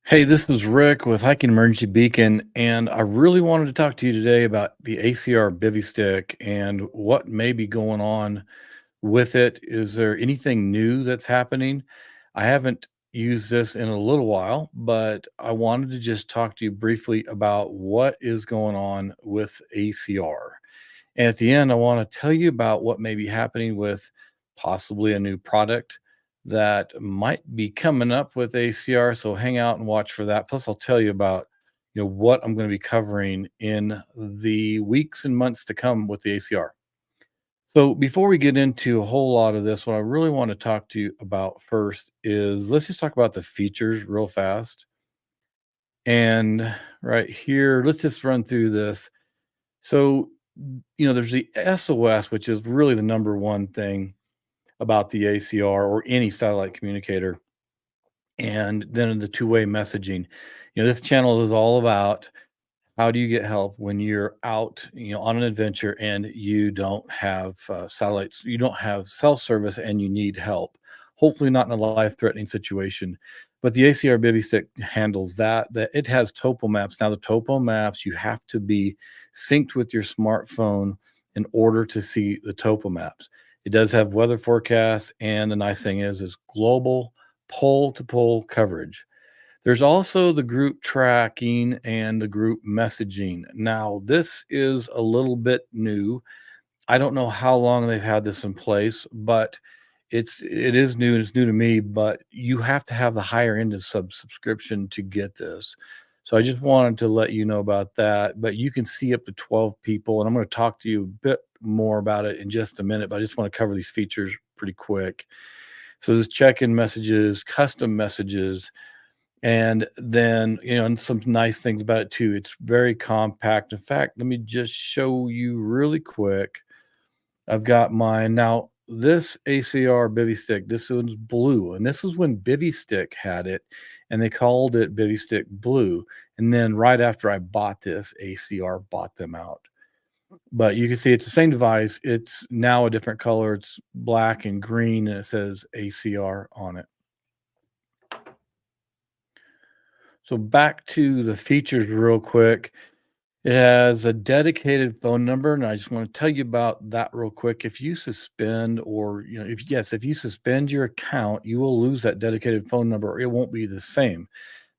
Hey, this is Rick with Hiking Emergency Beacon, and I really wanted to talk to you today about the ACR Bivy Stick and what may be going on with it. Is there anything new that's happening? I haven't used this in a little while, but I wanted to just talk to you briefly about what is going on with ACR. And at the end, I want to tell you about what may be happening with possibly a new product that might be coming up with ACR. So hang out and watch for that. Plus, I'll tell you about what I'm going to be covering in the weeks and months to come with the ACR. So before we get into a whole lot of this, what I really want to talk to you about first is let's just talk about the features real fast. And right here, let's just run through this. So, there's the SOS, which is really the number one thing about the ACR or any satellite communicator. And then the two-way messaging. This channel is all about how do you get help when you're out, on an adventure and you don't have satellites, you don't have cell service and you need help. Hopefully not in a life-threatening situation. But the ACR Bivy Stick handles that. That it has topo maps. Now the topo maps, you have to be synced with your smartphone in order to see the topo maps. It does have weather forecasts, and the nice thing is global pole to pole coverage. There's also the group tracking and the group messaging. Now, this is a little bit new. I don't know how long they've had this in place, but it is new and it's new to me, but you have to have the higher end of subscription to get this. So I just wanted to let you know about that. But you can see up to 12 people, and I'm going to talk to you a bit more about it in just a minute, but I just want to cover these features pretty quick. So there's check-in messages, custom messages, and then, and some nice things about it too. It's very compact. In fact, let me just show you really quick. I've got mine. Now, this ACR Bivy Stick, this one's blue. And this was when Bivy Stick had it, and they called it Bivy Stick Blue. And then right after I bought this, ACR bought them out. But you can see it's the same device. It's now a different color. It's black and green, and it says ACR on it. So back to the features real quick. It has a dedicated phone number, and I just want to tell you about that real quick. If you suspend or, if you suspend your account, you will lose that dedicated phone number. It won't be the same.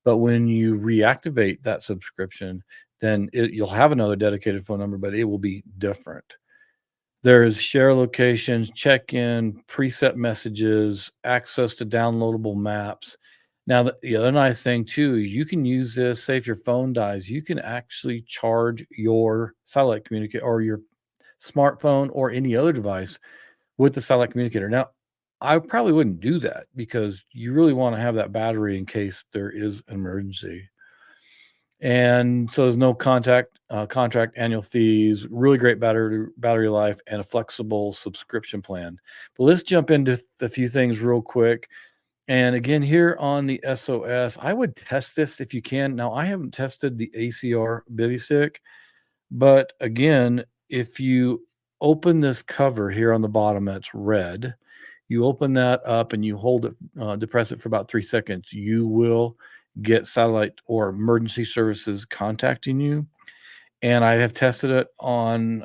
But when you reactivate that subscription, then you'll have another dedicated phone number, but it will be different. There's share locations, check-in, preset messages, access to downloadable maps. Now, the other nice thing too is you can use this, say if your phone dies, you can actually charge your satellite communicator or your smartphone or any other device with the satellite communicator. Now, I probably wouldn't do that because you really want to have that battery in case there is an emergency. And so there's no contract annual fees, really great battery life, and a flexible subscription plan. But let's jump into a few things real quick. And again, here on the SOS, I would test this if you can. Now, I haven't tested the ACR Bivy Stick, but again, if you open this cover here on the bottom that's red, you open that up and you hold it, depress it for about 3 seconds, you will get satellite or emergency services contacting you. And I have tested it on,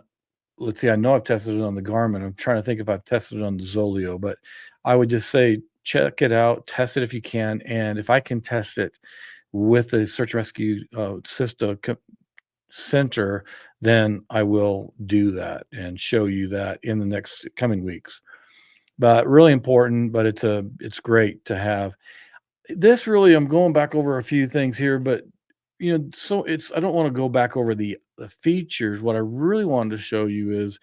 let's see, I know I've tested it on the Garmin. I'm trying to think if I've tested it on the Zoleo, but I would just say check it out, test it if you can. And if I can test it with the search and rescue system center, then I will do that and show you that in the next coming weeks. But really important, but it's great to have. This really, I'm going back over a few things here, but so it's I don't want to go back over the features. What I really wanted to show you is,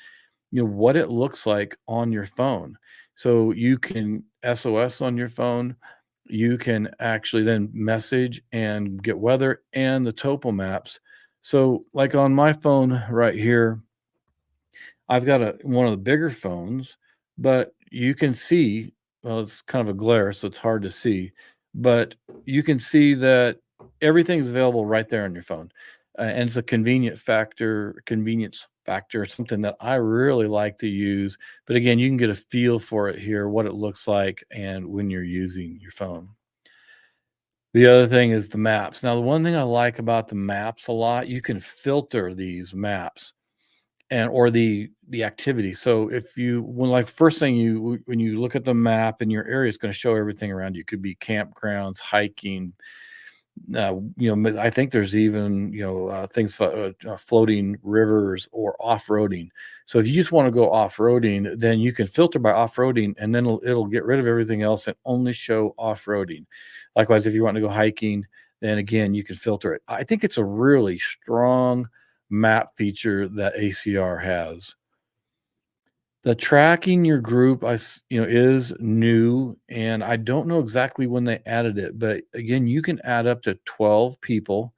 what it looks like on your phone. So you can SOS on your phone. You can actually then message and get weather and the topo maps. So like on my phone right here, I've got one of the bigger phones, but you can see, well, it's kind of a glare, so it's hard to see, but you can see that everything's available right there on your phone. And it's a convenience factor, something that I really like to use. But again, you can get a feel for it here, what it looks like, and when you're using your phone. The other thing is the maps. Now, the one thing I like about the maps a lot, you can filter these maps and or the activity. So if you when like first thing when you look at the map in your area, it's going to show everything around you. It could be campgrounds, hiking, I think there's even, things, floating rivers or off-roading. So if you just want to go off-roading, then you can filter by off-roading, and then it'll get rid of everything else and only show off-roading. Likewise, if you want to go hiking, then again, you can filter it. I think it's a really strong map feature that ACR has. The tracking your group, is new, and I don't know exactly when they added it, but again, you can add up to 12 people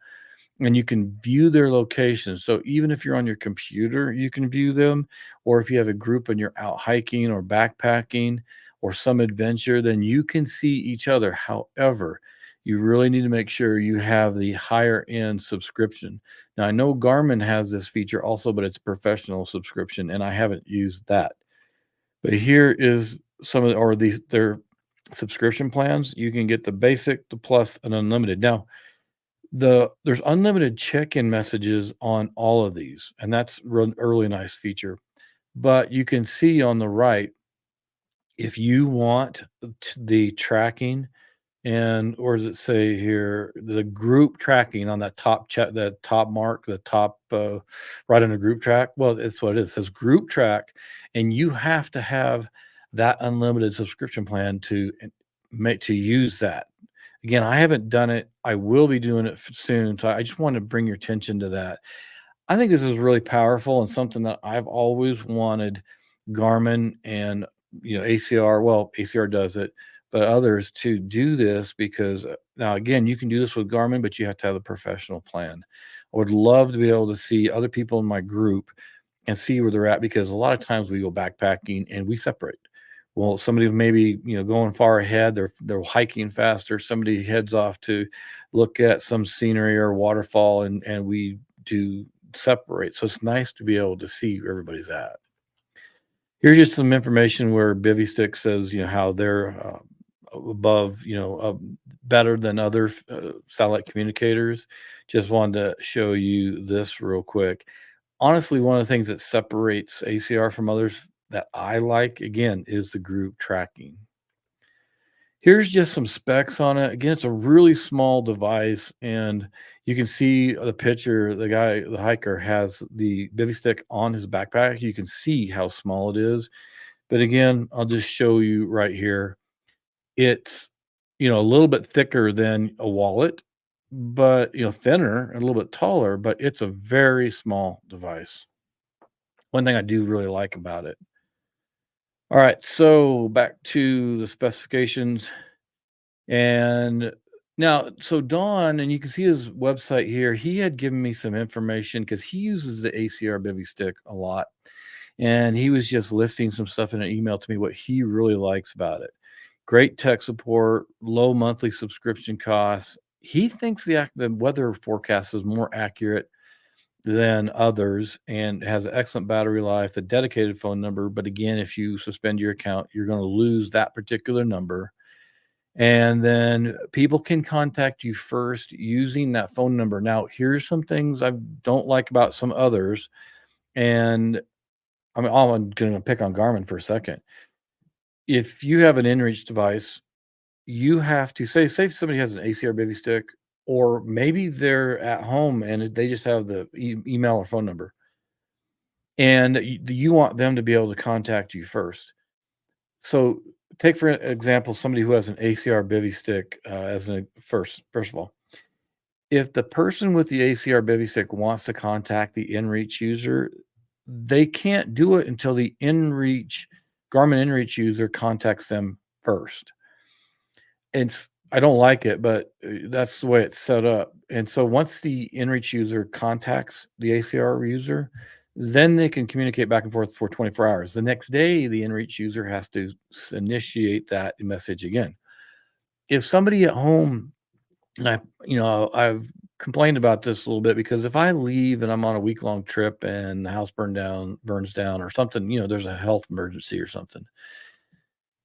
and you can view their locations. So even if you're on your computer, you can view them, or if you have a group and you're out hiking or backpacking or some adventure, then you can see each other. However, you really need to make sure you have the higher end subscription. Now, I know Garmin has this feature also, but it's a professional subscription, and I haven't used that. But here is some of the, or these their subscription plans. You can get the basic, the plus, and unlimited. Now, there's unlimited check-in messages on all of these, and that's really nice feature. But you can see on the right, if you want the tracking, and or does it say here the group tracking on that top chat, the top mark, the top right under group track? Well, it's what it is. It says group track, and you have to have that unlimited subscription plan to make to use that. Again, I haven't done it. I will be doing it soon. So I just want to bring your attention to that. I think this is really powerful and something that I've always wanted Garmin and ACR. Well, ACR does it, but others to do this because now again, you can do this with Garmin, but you have to have a professional plan. I would love to be able to see other people in my group and see where they're at because a lot of times we go backpacking and we separate. Well, somebody maybe going far ahead, they're hiking faster. Somebody heads off to look at some scenery or waterfall, and we do separate. So it's nice to be able to see where everybody's at. Here's just some information where Bivy Stick says how they're above, better than other satellite communicators. Just wanted to show you this real quick. Honestly, one of the things that separates ACR from others that I like, again, is the group tracking. Here's just some specs on it. Again, it's a really small device, and you can see the picture. The hiker, has the Bivy Stick on his backpack. You can see how small it is. But again, I'll just show you right here. It's, a little bit thicker than a wallet, but, thinner and a little bit taller, but it's a very small device. One thing I do really like about it. All right, so back to the specifications. And now, so Don, and you can see his website here, he had given me some information because he uses the ACR Bivy Stick a lot. And he was just listing some stuff in an email to me what he really likes about it. Great tech support, low monthly subscription costs. He thinks the weather forecast is more accurate than others and has an excellent battery life, a dedicated phone number. But again, if you suspend your account, you're going to lose that particular number. And then people can contact you first using that phone number. Now, here's some things I don't like about some others. And I'm going to pick on Garmin for a second. If you have an inReach device, you have to say somebody has an ACR Bivy Stick, or maybe they're at home and they just have the email or phone number, and you want them to be able to contact you first. So, take for example somebody who has an ACR Bivy Stick as a first of all, if the person with the ACR Bivy Stick wants to contact the inReach user, they can't do it until the Garmin inReach user contacts them first. I don't like it, but that's the way it's set up. And so once the inReach user contacts the ACR user, then they can communicate back and forth for 24 hours. The next day, the inReach user has to initiate that message again. If somebody at home, and I've complained about this a little bit because if I leave and I'm on a week-long trip and the house burns down or something, there's a health emergency or something,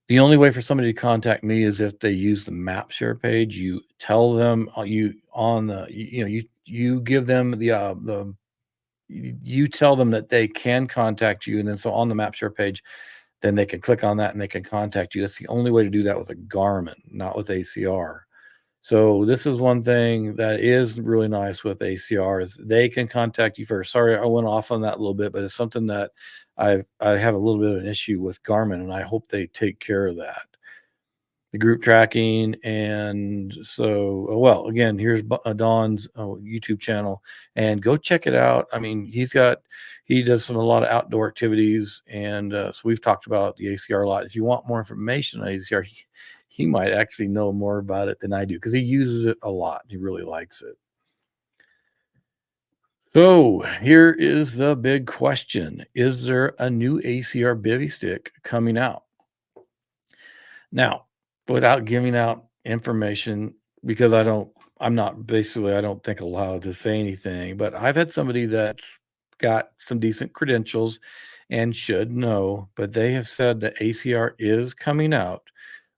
The only way for somebody to contact me is if they use the map share page. You tell them, you on the you know, you give them the you tell them that they can contact you, and then so on the map share page, then they can click on that and they can contact you. That's the only way to do that with a Garmin, not with ACR. So this is one thing that is really nice with ACR is they can contact you first. Sorry, I went off on that a little bit, but it's something that I have a little bit of an issue with Garmin, and I hope they take care of that. The group tracking, and so well, again, here's Don's YouTube channel, and go check it out. I mean, he does a lot of outdoor activities, and so we've talked about the ACR a lot. If you want more information on ACR, he might actually know more about it than I do because he uses it a lot. He really likes it. So here is the big question: is there a new ACR Bivy stick coming out? Now, without giving out information, because I'm not basically, I don't think allowed to say anything, but I've had somebody that's got some decent credentials and should know, but they have said that ACR is coming out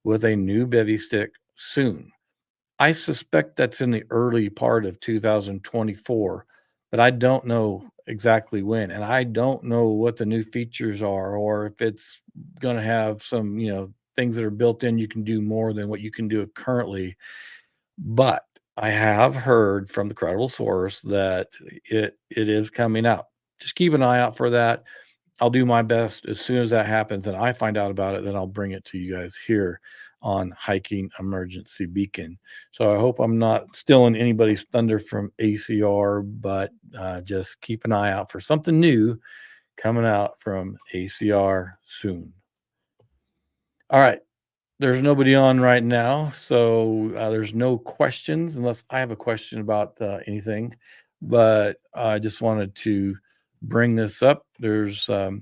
with a new bevy stick soon. I suspect that's in the early part of 2024, but I don't know exactly when. And I don't know what the new features are or if it's going to have some, things that are built in you can do more than what you can do currently. But I have heard from the credible source that it is coming out. Just keep an eye out for that. I'll do my best as soon as that happens and I find out about it, then I'll bring it to you guys here on Hiking Emergency Beacon. So I hope I'm not stealing anybody's thunder from ACR, but just keep an eye out for something new coming out from ACR soon. All right. There's nobody on right now, so there's no questions unless I have a question about anything. But I just wanted to bring this up. So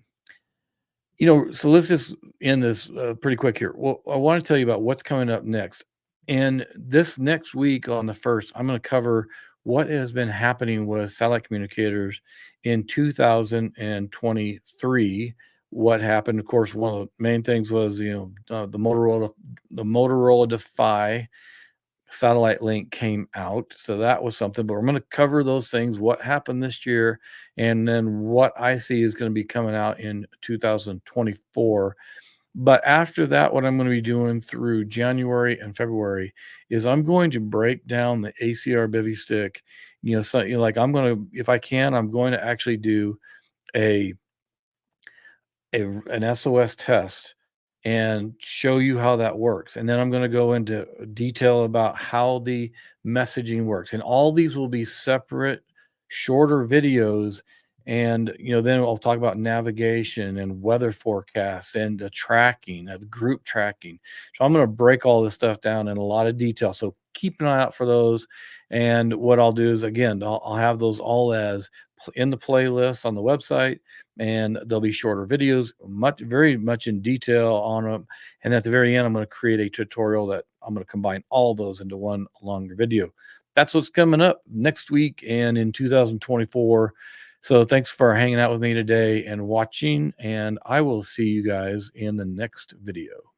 let's just end this pretty quick here. Well, I want to tell you about what's coming up next. And this next week on the first, I'm going to cover what has been happening with satellite communicators in 2023. What happened? Of course, one of the main things was the Motorola Defy satellite link came out. So that was something, but we're going to cover those things, what happened this year, and then what I see is going to be coming out in 2024. But after that, what I'm going to be doing through January and February is I'm going to break down the ACR Bivy Stick. Like I'm going to, if I can, I'm going to actually do a an SOS test and show you how that works. And then I'm going to go into detail about how the messaging works. And all these will be separate, shorter videos. And then I'll talk about navigation and weather forecasts and the tracking, the group tracking. So I'm going to break all this stuff down in a lot of detail. So keep an eye out for those. And what I'll do is again, I'll have those all as in the playlist on the website, and there'll be shorter videos, very much in detail on them. And at the very end, I'm going to create a tutorial that I'm going to combine all those into one longer video. That's what's coming up next week and in 2024. So thanks for hanging out with me today and watching, and I will see you guys in the next video.